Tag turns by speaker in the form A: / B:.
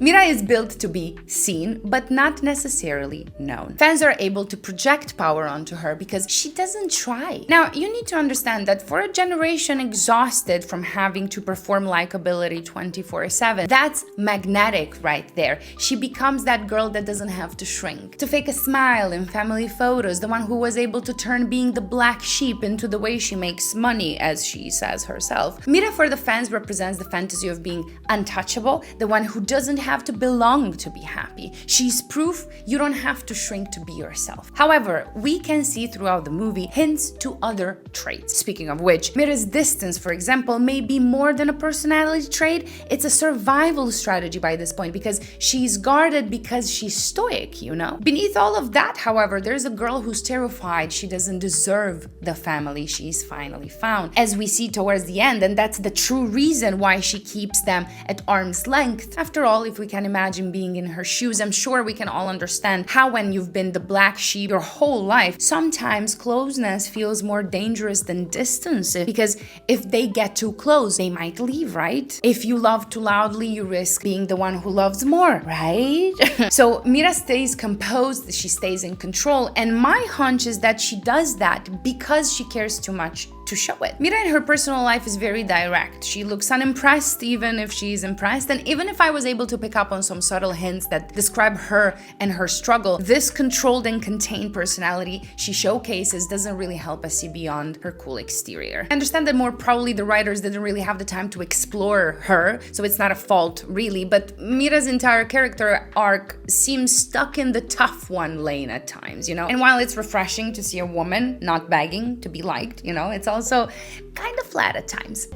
A: Mira is built to be seen, but not necessarily known. Fans are able to project power onto her because she doesn't try. Now, you need to understand that for a generation exhausted from having to perform likability 24/7, that's magnetic right there. She becomes that girl that doesn't have to shrink, to fake a smile in family photos, the one who was able to turn being the black sheep into the way she makes money, as she says herself. Mira for the fans represents the fantasy of being untouchable, the one who doesn't have to belong to be happy. She's proof you don't have to shrink to be yourself. However, we can see throughout the movie hints to other traits. Speaking of which, Mira's distance, for example, may be more than a personality trait. It's a survival strategy by this point because she's guarded because she's stoic, you know? Beneath all of that, however, there's a girl who's terrified she doesn't deserve the family she's finally found, as we see towards the end, and that's the true reason why she keeps them at arm's length. After all, if we can imagine being in her shoes, I'm sure we can all understand how when you've been the black sheep your whole life, sometimes closeness feels more dangerous than distance, because if they get too close, they might leave, right? If you love too loudly, you risk being the one who loves more, right? So Mira stays composed, she stays in control, and my hunch is that she does that because she cares too much to show it. Mira in her personal life is very direct. She looks unimpressed even if she's impressed, and even if I was able to pick up on some subtle hints that describe her and her struggle, this controlled and contained personality she showcases doesn't really help us see beyond her cool exterior. I understand that more probably the writers didn't really have the time to explore her, so it's not a fault really, but Mira's entire character arc seems stuck in the tough one lane at times, you know? And while it's refreshing to see a woman not begging to be liked, you know, it's also kind of flat at times.